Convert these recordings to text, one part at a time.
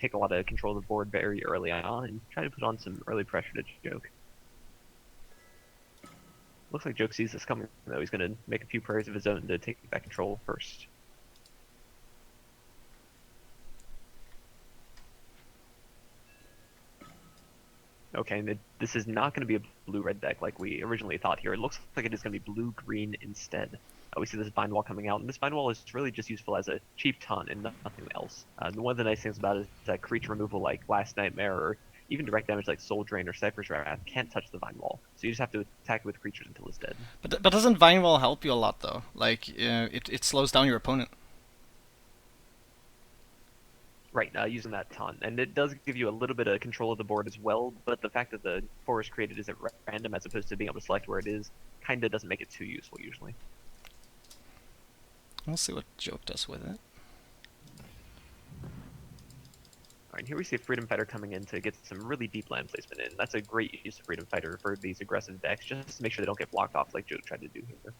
take a lot of control of the board very early on and try to put on some early pressure to j0k. Looks like j0k sees this coming, though. He's going to make a few prayers of his own to take that control first. Okay, and this is not going to be a blue-red deck like we originally thought here. It looks like it is going to be blue-green instead. We see this Vine Wall coming out, and this Vine Wall is really just useful as a cheap taunt and nothing else. One of the nice things about it is that creature removal like Last Nightmare or even direct damage like Soul Drain or Cypher's Wrath can't touch the Vine Wall, so you just have to attack it with creatures until it's dead. But doesn't Vine Wall help you a lot though? Like it slows down your opponent. Right, using that taunt. And it does give you a little bit of control of the board as well, but the fact that the forest created is at random as opposed to being able to select where it is kinda doesn't make it too useful usually. We'll see what j0k does with it. Alright, here we see a Freedom Fighter coming in to get some really deep land placement in. That's a great use of Freedom Fighter for these aggressive decks, just to make sure they don't get blocked off like j0k tried to do here.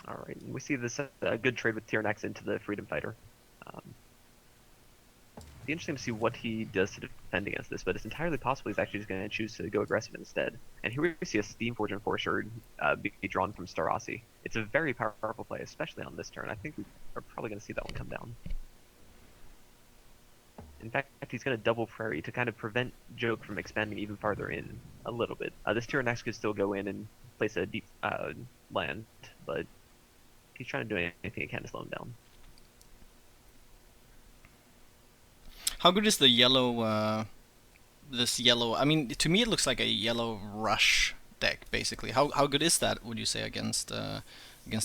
Alright, we see this a good trade with Tyranax into the Freedom Fighter. Be interesting to see what he does to defend against this, but it's entirely possible he's actually just going to choose to go aggressive instead. And here we see a Steamforged Enforcer be drawn from Starossi. It's a very powerful play, especially on this turn. I think we are probably going to see that one come down. In fact, he's going to double Prairie to kind of prevent j0k from expanding even farther in a little bit. This Tyranax could still go in and place a deep land, but he's trying to do anything he can to slow him down. How good is the yellow? This yellow. I mean, to me it looks like a yellow rush deck basically. How good is that? Would you say against the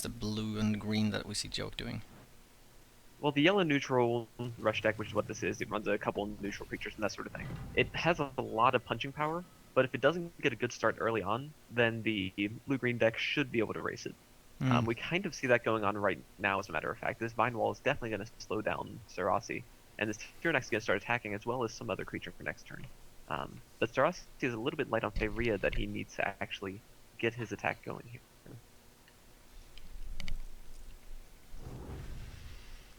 blue and green that we see j0k doing? Well, the yellow neutral rush deck, which is what this is, it runs a couple neutral creatures and that sort of thing. It has a lot of punching power, but if it doesn't get a good start early on, then the blue-green deck should be able to race it. We kind of see that going on right now, as a matter of fact. This Vine Wall is definitely going to slow down Starossi, and this Tyranax is going to start attacking as well as some other creature for next turn. But Starossi is a little bit light on Faeria that he needs to actually get his attack going here.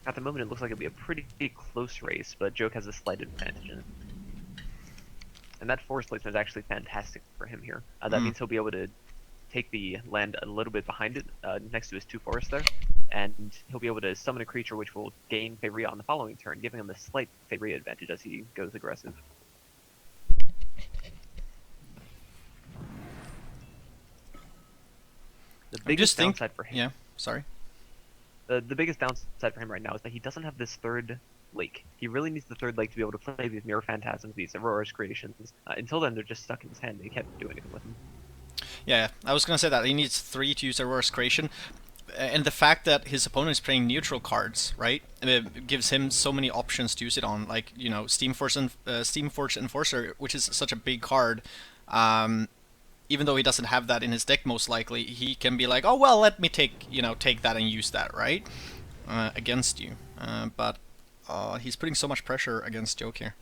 At the moment, it looks like it'll be a pretty close race, but j0k has a slight advantage in it. And that forest placement is actually fantastic for him here. That means he'll be able to take the land a little bit behind it, next to his 2 forests there, and he'll be able to summon a creature which will gain Faeria on the following turn, giving him a slight Faeria advantage as he goes aggressive. The biggest downside for him... Yeah, sorry. The biggest downside for him right now is that he doesn't have this third lake. He really needs the third lake to be able to play these Mirror Phantasms, these Aurora's creations. Until then, they're just stuck in his hand, and he can't do anything with them. Yeah, I was gonna say that he needs 3 to use Aurora's creation, and the fact that his opponent is playing neutral cards, right, it gives him so many options to use it on. Like, you know, Steamforged Enforcer, which is such a big card. Even though he doesn't have that in his deck, most likely he can be like, oh well, let me take that and use that, right, against you. But he's putting so much pressure against j0k here.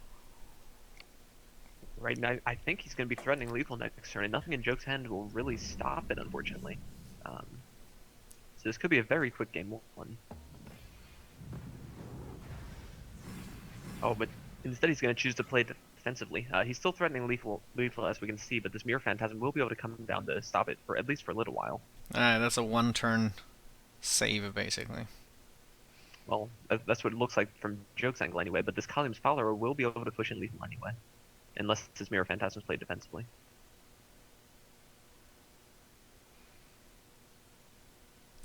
Right now, I think he's going to be threatening lethal next turn, and nothing in j0k's hand will really stop it, unfortunately. So this could be a very quick game 1. Oh, but instead he's going to choose to play defensively. He's still threatening lethal as we can see, but this Mirror Phantasm will be able to come down to stop it, for at least for a little while. That's a 1-turn save, basically. Well, that's what it looks like from j0k's angle anyway, but this Kalium's Follower will be able to push in lethal anyway. Unless his Mirror Phantasm is played defensively.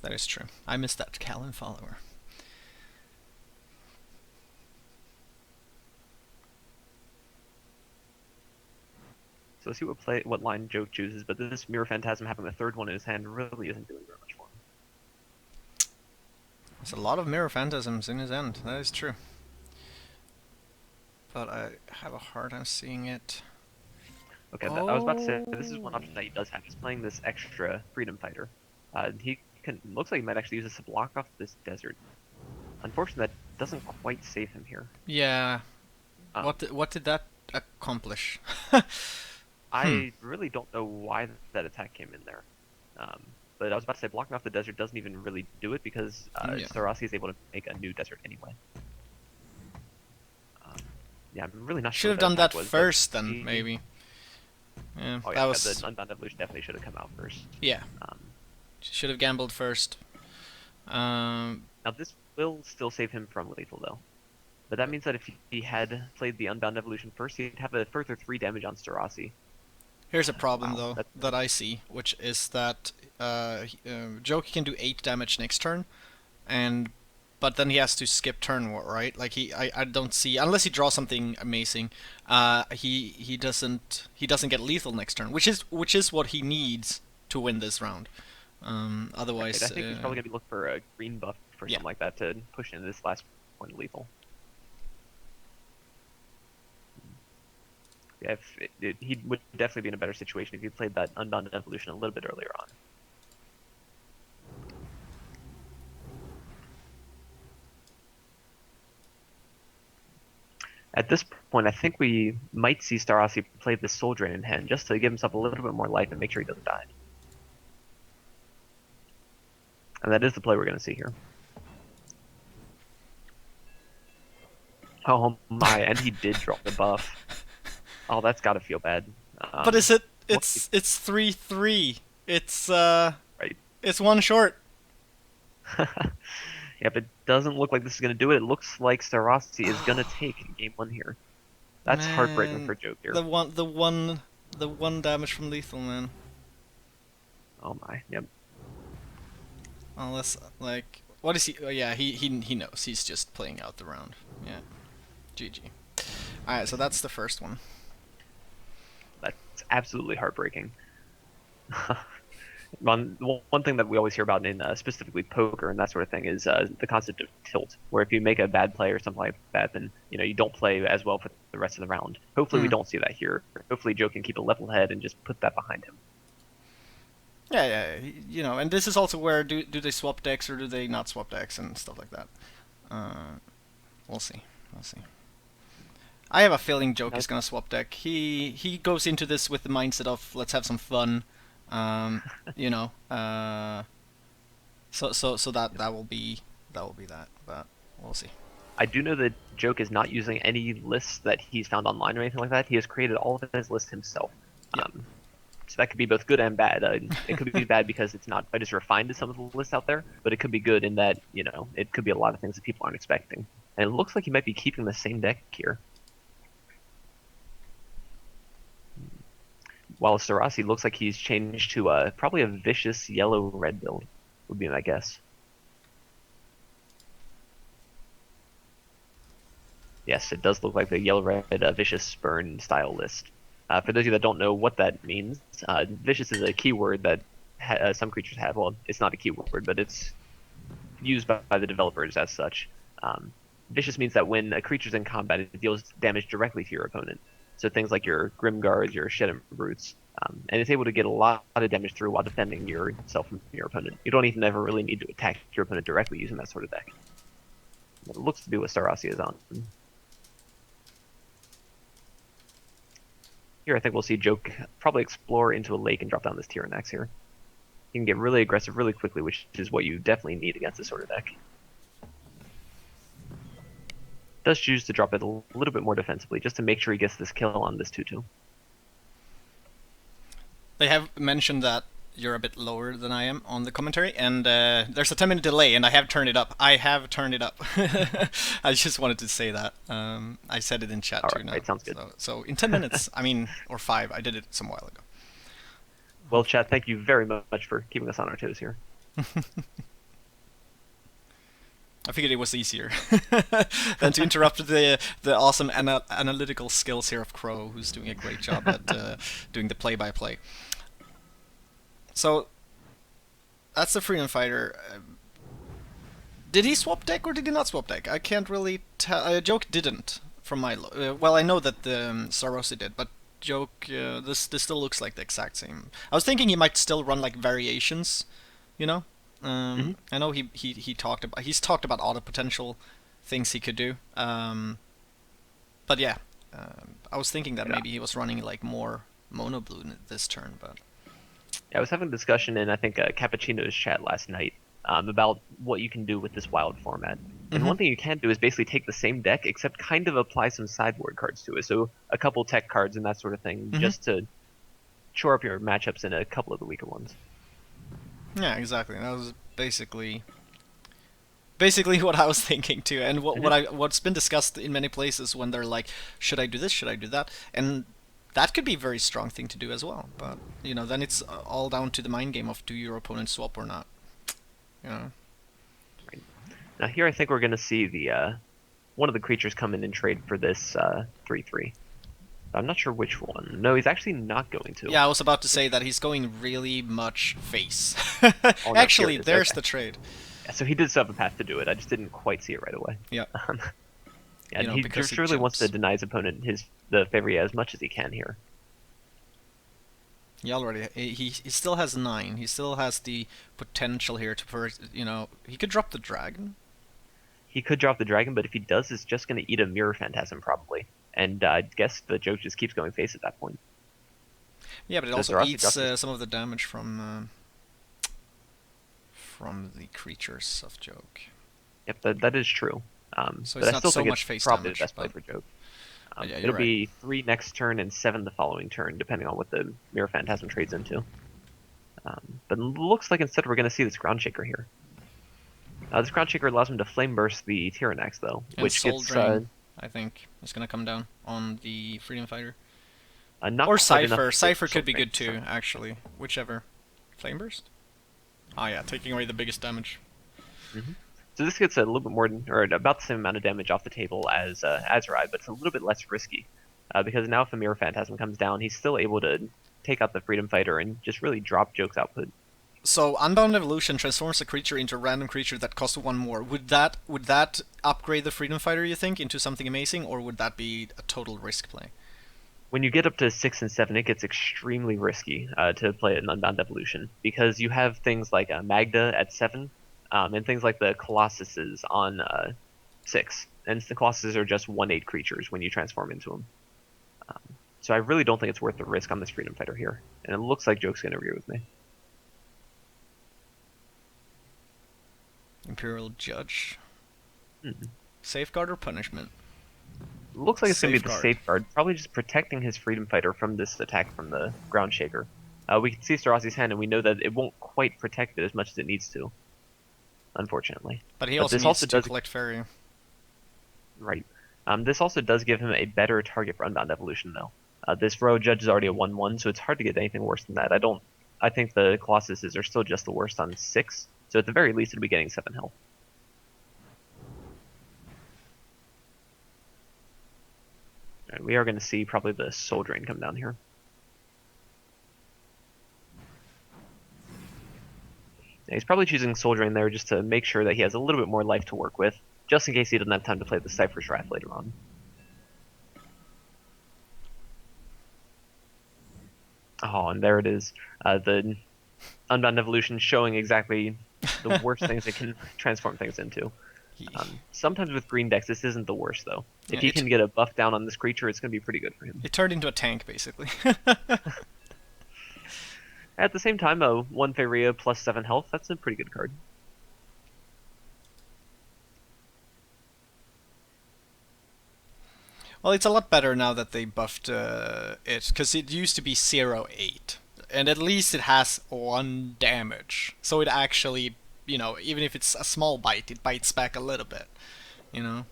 That is true. I missed that Kalium Follower. So let's see what line j0k chooses, but this Mirror Phantasm having the third one in his hand really isn't doing very much for him. There's a lot of Mirror Phantasms in his hand, that is true. But I have a hard time seeing it. Okay, I was about to say, this is one option that he does have. He's playing this extra Freedom Fighter. Looks like he might actually use this to block off this desert. Unfortunately, that doesn't quite save him here. Yeah. What did that accomplish? I really don't know why that attack came in there. Um, but I was about to say blocking off the desert doesn't even really do it because Yeah. Starossi is able to make a new desert anyway. Um, yeah, I'm really not sure Should what have that done attack that was, but first then, maybe. Yeah, oh that yeah, the was... Unbound Evolution definitely should have come out first. Yeah, Um, should have gambled first. now this will still save him from lethal though. But that means that if he had played the Unbound Evolution first, he'd have a further 3 damage on Starossi. Here's a problem Wow, though that's that I see, which is that j0k can do 8 damage next turn, and but then he has to skip turn war, right? Like I don't see, unless he draws something amazing, he doesn't get lethal next turn, which is what he needs to win this round. right. I Otherwise, think he's probably gonna be looking for a green buff or yeah. something like that to push into this last point of lethal. Yeah, he would definitely be in a better situation if he played that Unbound Evolution a little bit earlier on. At this point, I think we might see Starossi play the Soul Drain in hand just to give himself a little bit more life and make sure he doesn't die. And that is the play we're going to see here. Oh my, and he did drop the buff. Oh, that's got to feel bad. But is it? It's 3-3. It's right. It's one short. Yep, it doesn't look like this is going to do it. It looks like Starossi is going to take game 1 here. That's heartbreaking for j0k here. The one damage from lethal, man. Oh my, yep. Unless, like, what is he? Oh, yeah, he knows. He's just playing out the round. Yeah. GG. Alright, so that's the first one. That's absolutely heartbreaking. One thing that we always hear about in specifically poker and that sort of thing is the concept of tilt, where if you make a bad play or something like that, then you don't play as well for the rest of the round. Hopefully we don't see that here. Hopefully j0k can keep a level head and just put that behind him. Yeah, and this is also where do they swap decks or do they not swap decks and stuff like that. We'll see. I have a feeling j0k is gonna swap deck. He goes into this with the mindset of let's have some fun. So that will be that, but we'll see. I do know that j0k is not using any lists that he's found online or anything like that. He has created all of his lists himself. Yep. So that could be both good and bad. It could be bad because it's not quite as refined as some of the lists out there, but it could be good in that, it could be a lot of things that people aren't expecting. And it looks like he might be keeping the same deck here. While Starossi looks like he's changed to probably a vicious yellow-red build, would be my guess. Yes, it does look like the yellow-red vicious burn style list. For those of you that don't know what that means, vicious is a keyword that some creatures have. Well, it's not a keyword, but it's used by the developers as such. Vicious means that when a creature's in combat, it deals damage directly to your opponent. So things like your Grimguards, your Sheddon Brutes, and it's able to get a lot of damage through while defending yourself from your opponent. You don't even ever really need to attack your opponent directly using that sort of deck. It looks to be what Starossi is on. Here, I think we'll see j0k probably explore into a lake and drop down this Tyrannax here. You can get really aggressive really quickly, which is what you definitely need against this sort of deck. Does choose to drop it a little bit more defensively, just to make sure he gets this kill on this 2/2. They have mentioned that you're a bit lower than I am on the commentary, and there's a 10-minute delay, and I have turned it up. I just wanted to say that. I said it in chat too now. Right, sounds good. So in 10 minutes, or 5, I did it some while ago. Well, chat, thank you very much for keeping us on our toes here. I figured it was easier than to interrupt the awesome analytical skills here of Crow, who's doing a great job at doing the play-by-play. So that's the Freedom Fighter. Did he swap deck or did he not swap deck? I can't really tell. j0k didn't, from my well, I know that the Starossi did, but j0k, this still looks like the exact same. I was thinking he might still run like variations, I know he's talked about auto potential things he could do. But yeah, I was thinking that maybe he was running like more mono blue this turn, but Yeah, I was having a discussion in I think Cappuccino's chat last night about what you can do with this wild format. And hmm one thing you can do is basically take the same deck, except kind of apply some sideboard cards to it. So a couple tech cards and that sort of thing, hmm just to shore up your matchups in a couple of the weaker ones. yeah, exactly. That was basically what I was thinking too, and Hmm. what's been discussed in many places when they're like, should I do this? Should I do that? And that could be a very strong thing to do as well. But then it's all down to the mind game of do your opponent swap or not. You know. Right. Now here I think we're going to see the one of the creatures come in and trade for this 3/3. I'm not sure which one. No, he's actually not going to. Yeah, I was about to say that he's going really much face. Oh no, here Actually, it is. there's Okay. the trade. Yeah, so he did still have a path to do it. I just didn't quite see it right away. Yeah, Um, yeah, he because he surely wants to jumps. deny his opponent the Faeria as much as he can here. He still has 9. He still has the potential here to first, he could drop the dragon. He could drop the dragon, but if he does, it's just going to eat a Mirror Phantasm probably. And I guess the joke just keeps going face at that point. Yeah, but it So also Starossi eats drops his... some of the damage from the creatures of Joke. Yep, that is true. So But it's I not still so think it's much face probably the damage. best play But for joke. yeah, you're It'll right. be 3 next turn and 7 the following turn, depending on what the Mirror Phantasm trades into. But it looks like instead we're going to see this Ground Shaker here. This Ground Shaker allows him to Flame Burst the Tyrannax, though, And which Soul gets Drain, I think, is gonna come down on the Freedom Fighter. not Or quite enough Cypher. to get Cypher Soul could be Drain good this too, turn. actually. Whichever. Flame Burst? Ah, yeah, taking away the biggest damage. Hmm. So this gets a little bit more, or about the same amount of damage off the table as Azrai, but it's a little bit less risky. Because now if a Mirror Phantasm comes down, he's still able to take out the Freedom Fighter and just really drop Joke's output. So Unbound Evolution transforms a creature into a random creature that costs 1 more. Would that upgrade the Freedom Fighter, you think, into something amazing, or would that be a total risk play? When you get up to 6 and 7, it gets extremely risky to play an Unbound Evolution, because you have things like Magda at 7, and things like the Colossuses on 6. And the Colossuses are just 1/8 creatures when you transform into them. So I really don't think it's worth the risk on this Freedom Fighter here. And it looks like Joke's going to agree with me. Imperial Judge. Hmm. Safeguard or punishment? Looks like it's going to be the Safeguard. safeguard, probably just protecting his Freedom Fighter from this attack from the Ground Shaker. We can see Starossi's hand, and we know that it won't quite protect it as much as it needs to, unfortunately. But he But also this needs also to does collect Faeria. right. This also does give him a better target for Unbound Evolution, though. This Road Judge is already a 1/1, so it's hard to get anything worse than that. I think the Colossuses are still just the worst on 6, so at the very least it'll be getting 7 health. Right, we are going to see probably the Soul Drain come down here. Yeah, he's probably choosing Soul Drain there just to make sure that he has a little bit more life to work with, just in case he doesn't have time to play the Cypher's Wrath later on. Oh, and there it is. The Unbound Evolution showing exactly the worst things it can transform things into. He, Sometimes with green decks, this isn't the worst, though. yeah, If he can get a buff down on this creature, it's going to be pretty good for him. it turned into a tank, basically. At the same time, 1 Faeria plus 7 health, that's a pretty good card. Well, it's a lot better now that they buffed it, because it used to be 0-8. And at least it has 1 damage. So it actually, even if it's a small bite, it bites back a little bit. I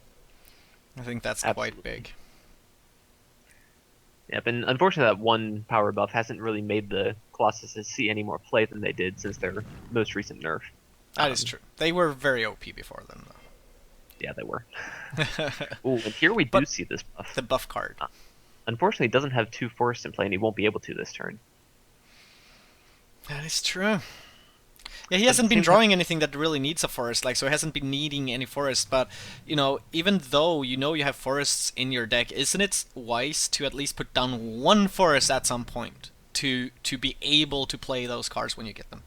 think that's Absolutely. quite big. Yep, and unfortunately that 1 power buff hasn't really made the Colossuses see any more play than they did since their most recent nerf. That is true. They were very OP before then, Yeah, they were. though. Ooh, and here we do But see this buff. the buff card. Unfortunately, it doesn't have 2 forests in play, and he won't be able to this turn. That is true. Yeah, he But at hasn't the been same time, drawing anything that really needs a forest, so he hasn't been needing any forest, but, even though you have forests in your deck, isn't it wise to at least put down 1 forest at some point to be able to play those cards when you get them?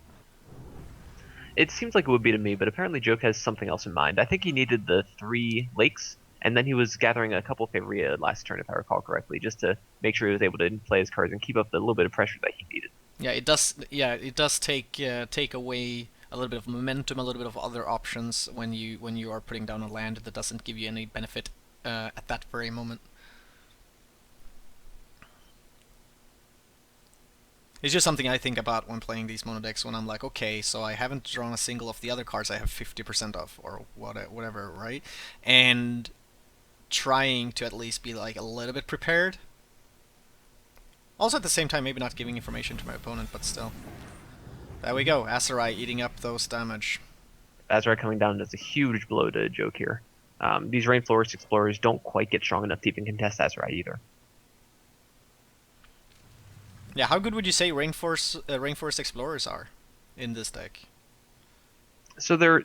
it seems like it would be to me, but apparently Joke has something else in mind. I think he needed the 3 lakes And then he was gathering a couple Faeria last turn, if I recall correctly, just to make sure he was able to play his cards and keep up the little bit of pressure that he needed. Yeah, it does. Yeah, it does take away a little bit of momentum, a little bit of other options when you are putting down a land that doesn't give you any benefit at that very moment. It's just something I think about when playing these mono decks. When I'm like, okay, so I haven't drawn a single of the other cards I have 50% of, or whatever, right? And trying to at least be like a little bit prepared. Also, at the same time, maybe not giving information to my opponent, but still. There we go, Aserai eating up those damage. Azrai coming down does a huge blow to Joke here. These Rainforest Explorers don't quite get strong enough to even contest Azrai either. Yeah, how good would you say Rainforest Explorers are in this deck? So they're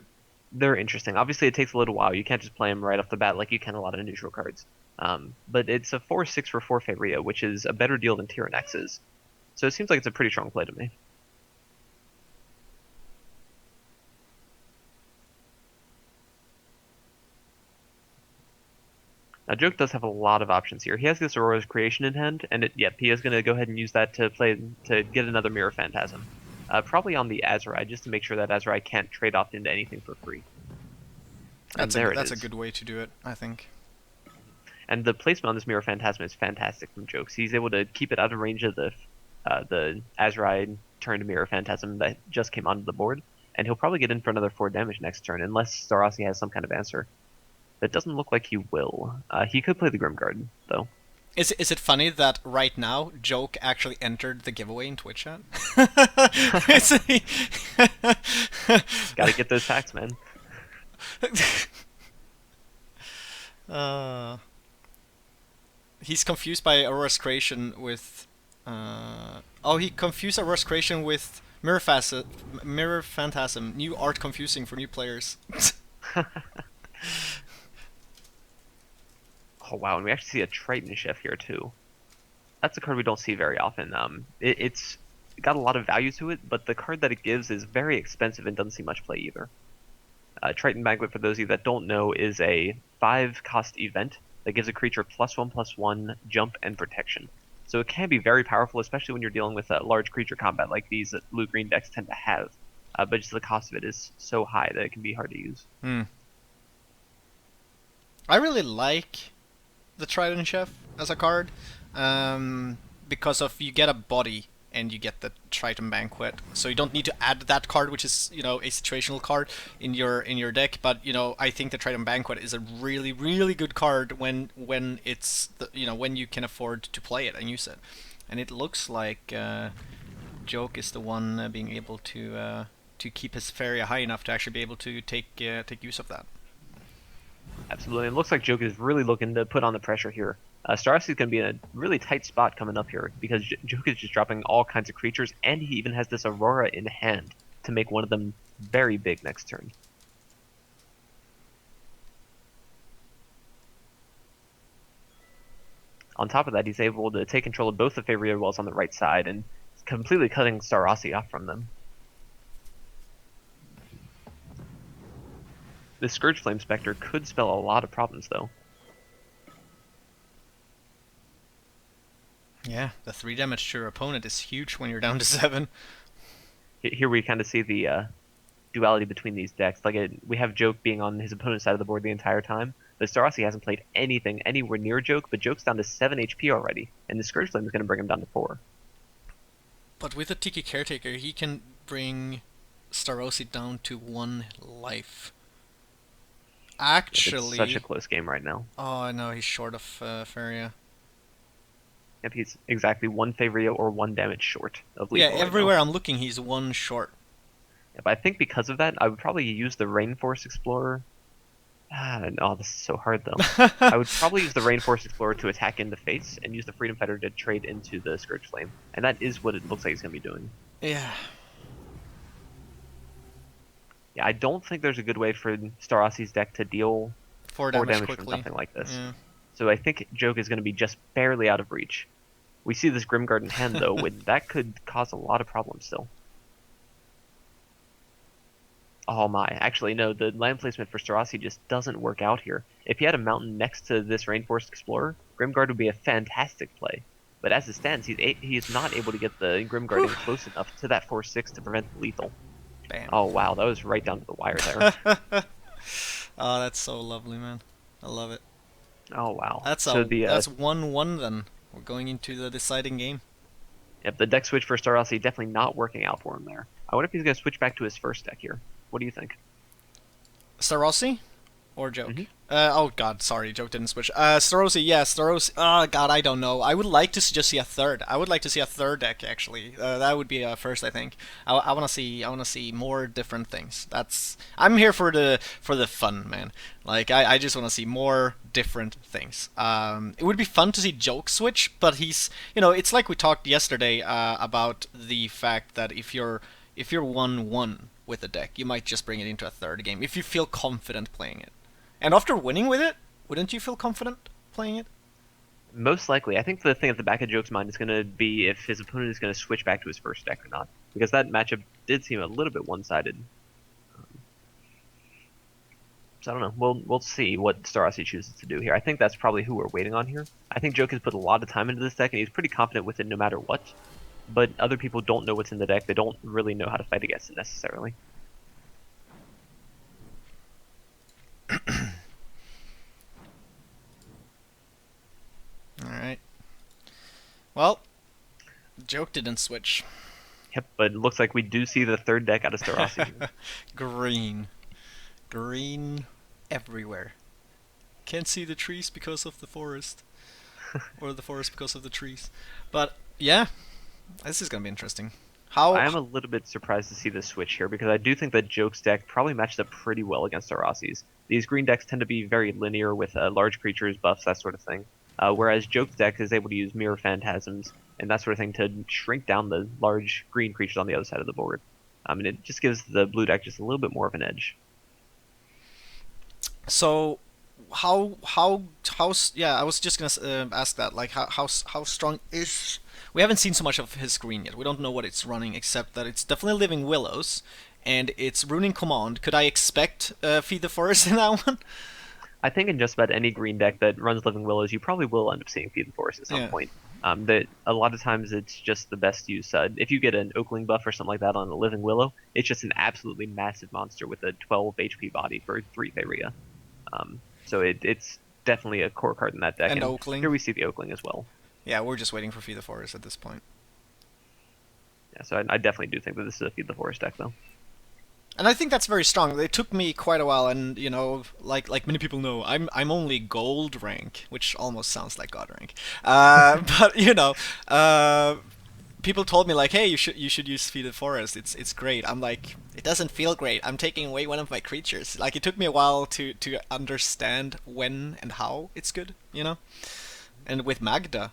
interesting. Obviously, it takes a little while. You can't just play them right off the bat like you can a lot of neutral cards. But it's a 4/6 for 4 Faeria, which is a better deal than Tyrannex is. So it seems like it's a pretty strong play to me. Now, Joke does have a lot of options here. He has this Aurora's Creation in hand, and yep, he is going to go ahead and use that to get another Mirror Phantasm. Probably on the Azrai, just to make sure that Azrai can't trade off into anything for free. That's a good way to do it, I think. And the placement on this Mirror Phantasm is fantastic from Jokes. He's able to keep it out of range of the Azrai turned Mirror Phantasm that just came onto the board, and he'll probably get in for another 4 damage next turn, unless Starossi has some kind of answer. That doesn't look like he will. He could play the Grimguard, though. Is it funny that right now Joke actually entered the giveaway in Twitch chat? Gotta get those packs, man. He's confused by Aurora's Creation with... oh, he confused Aurora's Creation with Mirror Phantasm. New art confusing for new players. Oh wow, and we actually see a Triton Chef here too. That's a card we don't see very often. It's got a lot of value to it, but the card that it gives is very expensive and doesn't see much play either. Triton Banquet, for those of you that don't know, is a 5-cost event that gives a creature +1/+1 jump and protection. So it can be very powerful, especially when you're dealing with large creature combat like these that blue-green decks tend to have. But just the cost of it is so high that it can be hard to use. I really like the Trident Chef as a card because of you get a body and you get the Triton Banquet, so you don't need to add that card, which is a situational card in your deck. But I think the Triton Banquet is a really good card when it's when you can afford to play it and use it. And it looks like Joke is the one being able to keep his Faeria high enough to actually be able to take use of that. Absolutely. It looks like Joke is really looking to put on the pressure here. Starossi is going to be in a really tight spot coming up here because Joke is just dropping all kinds of creatures, and he even has this Aurora in hand to make one of them very big next turn. On top of that, he's able to take control of both the Faeria wells on the right side and completely cutting Starossi off from them. The Scourge Flame Spectre could spell a lot of problems, though. Yeah, the 3 damage to your opponent is huge when you're down to 7. Here we kind of see the duality between these decks. We have Joke being on his opponent's side of the board the entire time, but Starossi hasn't played anything anywhere near Joke, but Joke's down to 7 HP already, and the Scourge Flame is going to bring him down to 4. But with a Tiki Caretaker, he can bring Starossi down to 1 life. Actually, it's such a close game right now. Oh no, he's short of Faeria. Yep, he's exactly 1 Faeria or 1 damage short of lethal. Yeah, everywhere I'm looking, he's 1 short. Yep, I think because of that, I would probably use the Rainforest Explorer. No, this is so hard though. I would probably use the Rainforest Explorer to attack in the face and use the Freedom Fighter to trade into the Scourge Flame, and that is what it looks like he's going to be doing. Yeah. Yeah, I don't think there's a good way for Starossi's deck to deal 4 damage quickly from something like this. Yeah. So I think Joke is going to be just barely out of reach. We see this Grimguard in hand, though, that could cause a lot of problems still. Oh my, actually no, the land placement for Starossi just doesn't work out here. If he had a mountain next to this Rainforest Explorer, Grimguard would be a fantastic play. But as it stands, he's not able to get the Grimguard in close enough to that 4-6 to prevent the lethal. Damn. Oh wow, that was right down to the wire there. Oh, that's so lovely, man. I love it. Oh wow. That's So a the that's 1-1 then. We're going into the deciding game. yep, the deck switch for Starossi definitely not working out for him there. I wonder if he's gonna switch back to his first deck here. What do you think? Starossi or Joke? Hmm. Oh god, sorry, Joke didn't switch. Starossi, yeah, Starossi. Oh god, I don't know. I would like to just see a third. I would like to see a third deck actually. That would be a first, I think. I want to see. I want to see more different things. That's. I'm here for the fun, man. Like I just want to see more different things. It would be fun to see Joke switch, but he's. It's like we talked yesterday about the fact that if you're 1-1 with a deck, you might just bring it into a third game if you feel confident playing it. And after winning with it, wouldn't you feel confident playing it? Most likely, I think the thing at the back of Joke's mind is gonna be if his opponent is gonna switch back to his first deck or not, because that matchup did seem a little bit one-sided. So I don't know. We'll see what Starossi chooses to do here. I think that's probably who we're waiting on here. I think Joke has put a lot of time into this deck, and he's pretty confident with it no matter what. But other people don't know what's in the deck. They don't really know how to fight against it necessarily. Alright. Well, Joke didn't switch. Yep, but it looks like we do see the third deck out of Starossi. Green. Green everywhere. Can't see the trees because of the forest. Or the forest because of the trees. But, yeah. This is gonna be interesting. How... I am a little bit surprised to see the switch here because I do think that Joke's deck probably matches up pretty well against Starossi's. These green decks tend to be very linear with large creatures, buffs, that sort of thing. Whereas Joke's deck is able to use mirror phantasms and that sort of thing to shrink down the large green creatures on the other side of the board. And it just gives the blue deck just a little bit more of an edge. So, yeah, I was just gonna ask that. Like, how strong is... We haven't seen so much of his screen yet. We don't know what it's running, except that it's definitely Living Willows, and it's Runing Command. Could I expect Feed the Forest in that one? I think in just about any green deck that runs Living Willows, you probably will end up seeing Feed the Forest at some Yeah. point. That a lot of times it's just the best use. If you get an Oakling buff or something like that on a Living Willow, it's just an absolutely massive monster with a 12 HP body for 3 Faeria. So it's definitely a core card in that deck. And And Oakling. here we see the Oakling as well. Yeah, we're just waiting for Feed the Forest at this point. Yeah, so I definitely do think that this is a Feed the Forest deck, though. And I think that's very strong. It took me quite a while, and like many people know, I'm only gold rank, which almost sounds like god rank. But people told me like, hey, you should use Feed the Forest. It's great. I'm like, it doesn't feel great. I'm taking away one of my creatures. Like it took me a while to understand when and how it's good. And with Magda.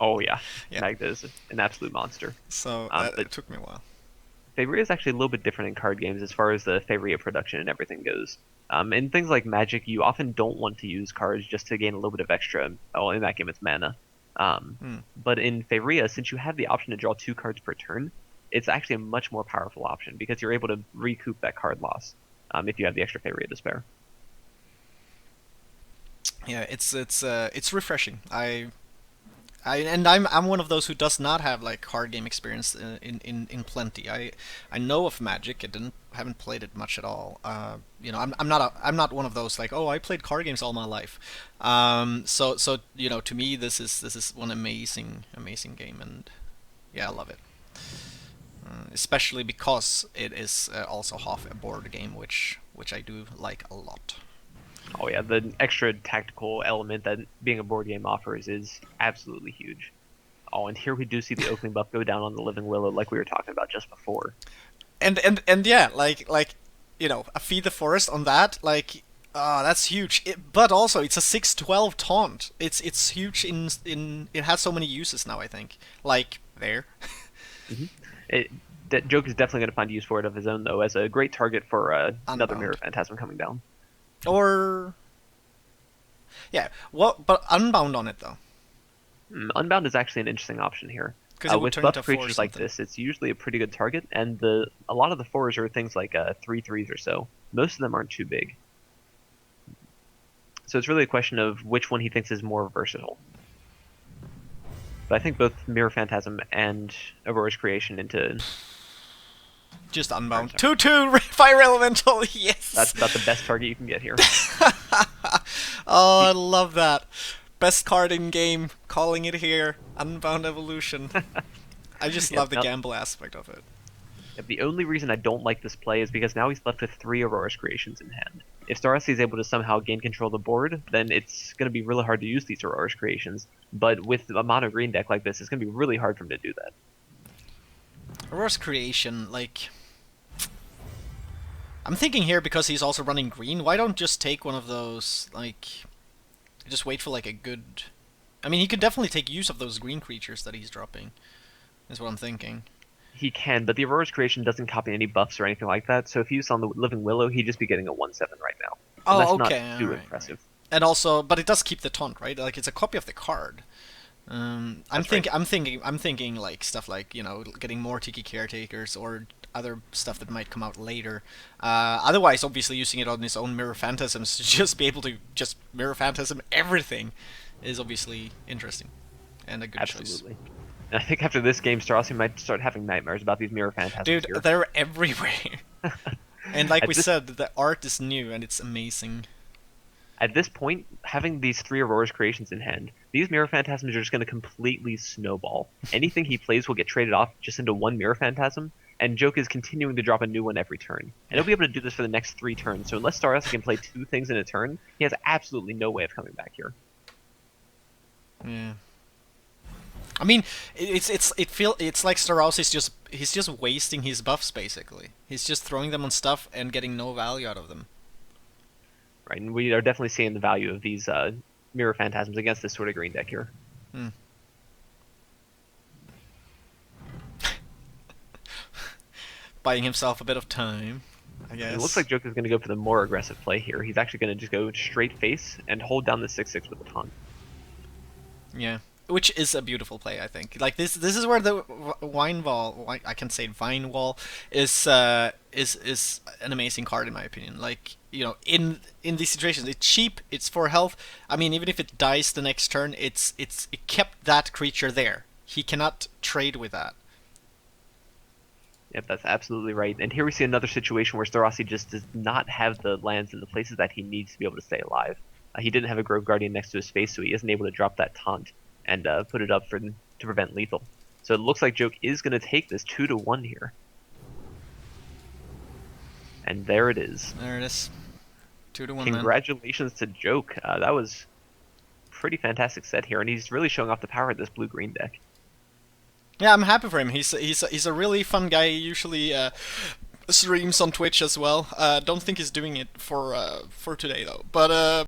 Oh yeah, Yeah. Magda is an absolute monster. So But it took me a while. Faeria is actually a little bit different in card games as far as the Faeria production and everything goes. In things like Magic, you often don't want to use cards just to gain a little bit of extra. Oh, in that game, it's mana. But in Faeria, since you have the option to draw 2 cards per turn, it's actually a much more powerful option because you're able to recoup that card loss if you have the extra Faeria to spare. Yeah, it's refreshing. I'm one of those who does not have like card game experience in plenty. I know of Magic. I haven't played it much at all. I'm not one of those like, oh, I played card games all my life. So to me this is one amazing game, and yeah, I love it. Especially because it is also half a board game, which I do like a lot. Oh yeah, the extra tactical element that being a board game offers is absolutely huge. Oh, and here we do see the Oakling buff go down on the Living Willow like we were talking about just before. And yeah, like a Feed the Forest on that, like that's huge. But also it's a 6/12 taunt. It's huge in it has so many uses now, I think. Like there. That Joke is definitely going to find use for it of his own though, as a great target for another Unbound. Mirror Phantasm coming down. Or yeah, but Unbound on it though. Unbound is actually an interesting option here. Because it would With turn into buff a 4 or creatures like something. this, it's usually a pretty good target, and a lot of the 4s are things like 3/3s or so. Most of them aren't too big. So it's really a question of which one he thinks is more versatile. But I think both Mirror Phantasm and Aurora's Creation into... Just Unbound. 2/2 Fire Elemental, yes! That's about the best target you can get here. Oh, I love that. Best card in game, calling it here. Unbound Evolution. I just love the gamble aspect of it. The only reason I don't like this play is because now he's left with 3 Aurora's Creations in hand. If Starossi is able to somehow gain control of the board, then it's going to be really hard to use these Aurora's Creations. But with a mono green deck like this, it's going to be really hard for him to do that. Aurora's Creation, like... I'm thinking here, because he's also running green, why don't just take one of those, like... Just wait for, like, a good... I mean, he could definitely take use of those green creatures that he's dropping, is what I'm thinking. He can, but the Aurora's Creation doesn't copy any buffs or anything like that, so if he's on the Living Willow, he'd just be getting a 1/7 right now. Oh, that's okay, not too impressive. Right. And also, but it does keep the taunt, right? Like, it's a copy of the card. I'm thinking like stuff like, you know, getting more Tiki Caretakers or other stuff that might come out later. Otherwise, obviously, using it on his own Mirror Phantasms to just be able to just Mirror Phantasm everything is obviously interesting and a good choice. Absolutely. And I think after this game, Starossi might start having nightmares about these Mirror Phantasms. Dude, here. they're everywhere. And like we said, the art is new and it's amazing. At this point, having these 3 Aurora's Creations in hand, these Mirror Phantasms are just going to completely snowball. Anything he plays will get traded off just into one Mirror Phantasm, and j0k is continuing to drop a new one every turn. And he'll be able to do this for the next 3 turns, so unless Starossi can play 2 things in a turn, he has absolutely no way of coming back here. Yeah. I mean, it's like Starossi's he's just wasting his buffs basically. He's just throwing them on stuff and getting no value out of them. Right, and we are definitely seeing the value of these Mirror Phantasms against this sort of green deck here. Hmm. Buying himself a bit of time, I guess. It looks like j0k is going to go for the more aggressive play here. He's actually going to just go straight face and hold down the 6/6 with a taunt. Yeah. Which is a beautiful play, I think. Like this is where the Vine Wall, I can say Vine Wall, is an amazing card in my opinion. Like, you know, in these situations, it's cheap, it's for health. I mean, even if it dies the next turn, it kept that creature there. He cannot trade with that. Yep, that's absolutely right. And here we see another situation where Starossi just does not have the lands in the places that he needs to be able to stay alive. He didn't have a Grove Guardian next to his face, so he isn't able to drop that taunt and put it up to prevent lethal. So it looks like j0k is going to take this 2-1 here. And there it is. There it is. 2-1. Congratulations to j0k. That was a pretty fantastic set here, and he's really showing off the power of this blue-green deck. Yeah, I'm happy for him. He's a really fun guy. He usually streams on Twitch as well. Don't think he's doing it for today though. But